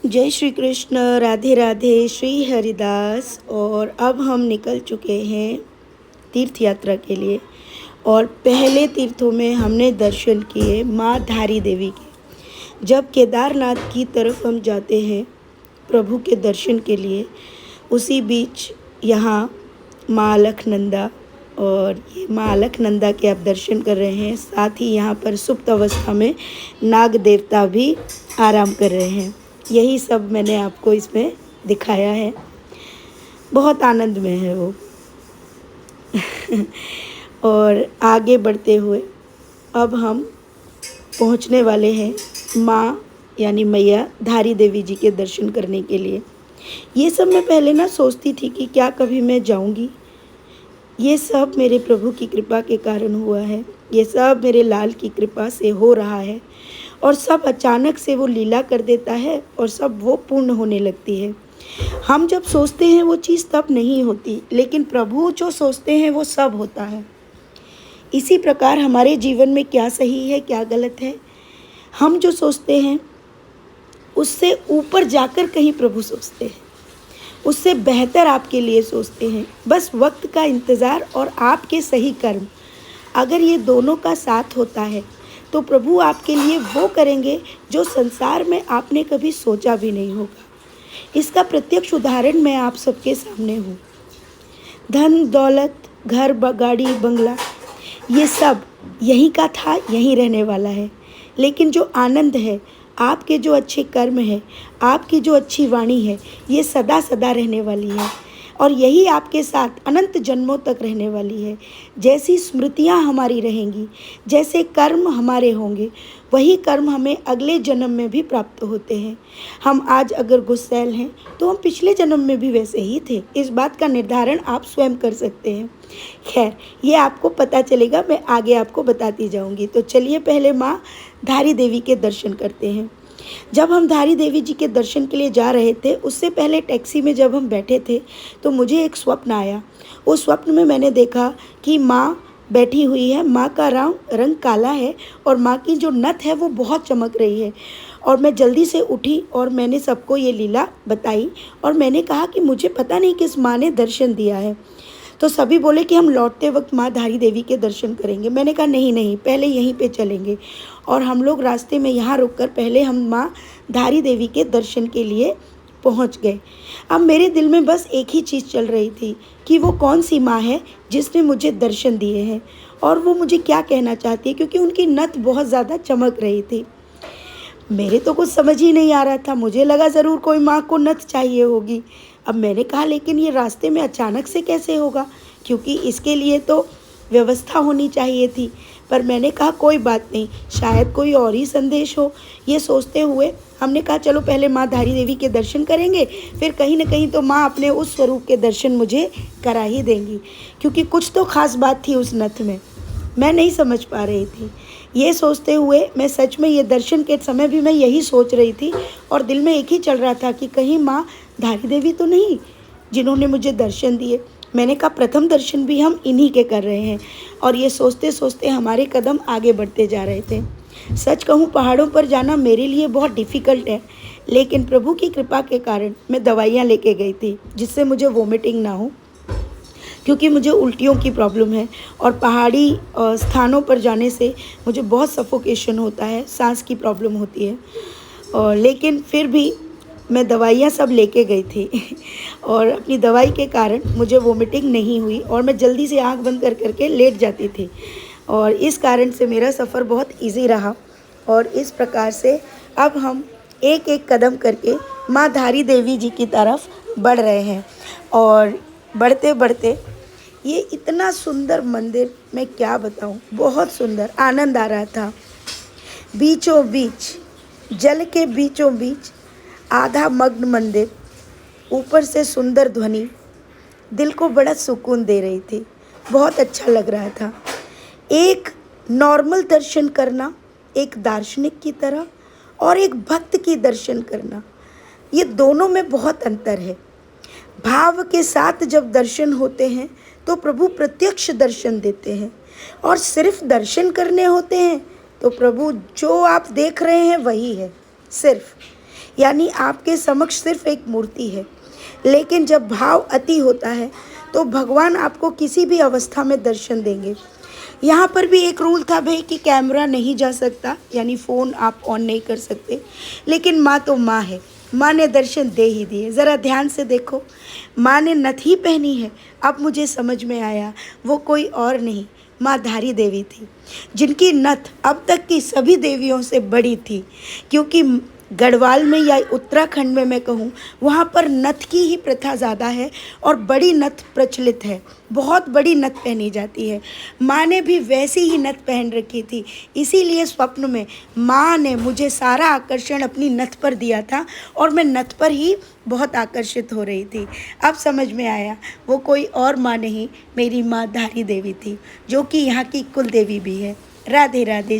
जय श्री कृष्ण, राधे राधे, श्री हरिदास। और अब हम निकल चुके हैं तीर्थ यात्रा के लिए। और पहले तीर्थों में हमने दर्शन किए माँ धारी देवी के। जब केदारनाथ की तरफ हम जाते हैं प्रभु के दर्शन के लिए, उसी बीच यहाँ माँ अलकनंदा, और ये माँ अलकनंदा के आप दर्शन कर रहे हैं। साथ ही यहाँ पर सुप्त अवस्था में नाग देवता भी आराम कर रहे हैं। यही सब मैंने आपको इसमें दिखाया है। बहुत आनंद में है वो। और आगे बढ़ते हुए अब हम पहुंचने वाले हैं माँ यानी मैया धारी देवी जी के दर्शन करने के लिए। ये सब मैं पहले ना सोचती थी कि क्या कभी मैं जाऊंगी। ये सब मेरे प्रभु की कृपा के कारण हुआ है। ये सब मेरे लाल की कृपा से हो रहा है। और सब अचानक से वो लीला कर देता है और सब वो पूर्ण होने लगती है। हम जब सोचते हैं वो चीज़ तब नहीं होती, लेकिन प्रभु जो सोचते हैं वो सब होता है। इसी प्रकार हमारे जीवन में क्या सही है क्या गलत है, हम जो सोचते हैं उससे ऊपर जाकर कहीं प्रभु सोचते हैं, उससे बेहतर आपके लिए सोचते हैं। बस वक्त का इंतज़ार और आपके सही कर्म, अगर ये दोनों का साथ होता है तो प्रभु आपके लिए वो करेंगे जो संसार में आपने कभी सोचा भी नहीं होगा। इसका प्रत्यक्ष उदाहरण मैं आप सबके सामने हूँ। धन दौलत, घर गाड़ी बंगला, ये सब यहीं का था, यहीं रहने वाला है। लेकिन जो आनंद है, आपके जो अच्छे कर्म है, आपकी जो अच्छी वाणी है, ये सदा सदा रहने वाली है। और यही आपके साथ अनंत जन्मों तक रहने वाली है। जैसी स्मृतियाँ हमारी रहेंगी, जैसे कर्म हमारे होंगे, वही कर्म हमें अगले जन्म में भी प्राप्त होते हैं। हम आज अगर गुस्सैल हैं तो हम पिछले जन्म में भी वैसे ही थे। इस बात का निर्धारण आप स्वयं कर सकते हैं। खैर, ये आपको पता चलेगा, मैं आगे आपको बताती जाऊंगी। तो चलिए पहले माँ धारी देवी के दर्शन करते हैं। जब हम धारी देवी जी के दर्शन के लिए जा रहे थे, उससे पहले टैक्सी में जब हम बैठे थे तो मुझे एक स्वप्न आया। उस स्वप्न में मैंने देखा कि माँ बैठी हुई है। माँ का रंग काला है और माँ की जो नथ है वो बहुत चमक रही है। और मैं जल्दी से उठी और मैंने सबको ये लीला बताई। और मैंने कहा कि मुझे पता नहीं किस माँ ने दर्शन दिया है। तो सभी बोले कि हम लौटते वक्त माँ धारी देवी के दर्शन करेंगे। मैंने कहा नहीं नहीं, पहले यहीं पे चलेंगे। और हम लोग रास्ते में यहाँ रुककर पहले हम माँ धारी देवी के दर्शन के लिए पहुँच गए। अब मेरे दिल में बस एक ही चीज़ चल रही थी कि वो कौन सी माँ है जिसने मुझे दर्शन दिए हैं और वो मुझे क्या कहना चाहती है, क्योंकि उनकी नथ बहुत ज़्यादा चमक रही थी। मेरे तो कुछ समझ ही नहीं आ रहा था। मुझे लगा ज़रूर कोई माँ को नथ चाहिए होगी। अब मैंने कहा लेकिन ये रास्ते में अचानक से कैसे होगा, क्योंकि इसके लिए तो व्यवस्था होनी चाहिए थी। पर मैंने कहा कोई बात नहीं, शायद कोई और ही संदेश हो। ये सोचते हुए हमने कहा चलो पहले माँ धारी देवी के दर्शन करेंगे, फिर कहीं ना कहीं तो माँ अपने उस स्वरूप के दर्शन मुझे करा ही देंगी, क्योंकि कुछ तो खास बात थी उस नथ में, मैं नहीं समझ पा रही थी। ये सोचते हुए मैं सच में ये दर्शन के समय भी मैं यही सोच रही थी और दिल में एक ही चल रहा था कि कहीं माँ धारी देवी तो नहीं जिन्होंने मुझे दर्शन दिए। मैंने कहा प्रथम दर्शन भी हम इन्हीं के कर रहे हैं। और ये सोचते सोचते हमारे कदम आगे बढ़ते जा रहे थे। सच कहूँ, पहाड़ों पर जाना मेरे लिए बहुत डिफ़िकल्ट है, लेकिन प्रभु की कृपा के कारण मैं दवाइयाँ लेके गई थी जिससे मुझे वोमिटिंग ना हो, क्योंकि मुझे उल्टियों की प्रॉब्लम है। और पहाड़ी स्थानों पर जाने से मुझे बहुत सफोकेशन होता है, सांस की प्रॉब्लम होती है। और लेकिन फिर भी मैं दवाइयाँ सब लेके गई थी और अपनी दवाई के कारण मुझे वोमिटिंग नहीं हुई और मैं जल्दी से आंख बंद कर करके लेट जाती थी। और इस कारण से मेरा सफ़र बहुत इजी रहा। और इस प्रकार से अब हम एक एक कदम करके माँ धारी देवी जी की तरफ बढ़ रहे हैं। और बढ़ते बढ़ते ये इतना सुंदर मंदिर, मैं क्या बताऊँ, बहुत सुंदर, आनंद आ रहा था। बीचों बीच, जल के बीचों बीच आधा मग्न मंदिर, ऊपर से सुंदर ध्वनि दिल को बड़ा सुकून दे रही थी। बहुत अच्छा लग रहा था। एक नॉर्मल दर्शन करना एक दार्शनिक की तरह और एक भक्त की दर्शन करना, ये दोनों में बहुत अंतर है। भाव के साथ जब दर्शन होते हैं तो प्रभु प्रत्यक्ष दर्शन देते हैं, और सिर्फ दर्शन करने होते हैं तो प्रभु जो आप देख रहे हैं वही है। सिर्फ यानी आपके समक्ष सिर्फ एक मूर्ति है, लेकिन जब भाव अति होता है तो भगवान आपको किसी भी अवस्था में दर्शन देंगे। यहाँ पर भी एक रूल था भाई कि कैमरा नहीं जा सकता, यानी फ़ोन आप ऑन नहीं कर सकते, लेकिन माँ तो माँ है, माँ ने दर्शन दे ही दिए। ज़रा ध्यान से देखो, माँ ने नथ ही पहनी है। अब मुझे समझ में आया, वो कोई और नहीं, माँ धारी देवी थी, जिनकी नथ अब तक की सभी देवियों से बड़ी थी। क्योंकि गढ़वाल में या उत्तराखंड में मैं कहूँ, वहाँ पर नथ की ही प्रथा ज़्यादा है और बड़ी नथ प्रचलित है, बहुत बड़ी नथ पहनी जाती है। माँ ने भी वैसी ही नथ पहन रखी थी, इसीलिए स्वप्न में माँ ने मुझे सारा आकर्षण अपनी नथ पर दिया था और मैं नथ पर ही बहुत आकर्षित हो रही थी। अब समझ में आया, वो कोई और माँ नहीं, मेरी माँ धारी देवी थी, जो कि यहाँ की कुल देवी भी है। राधे राधे।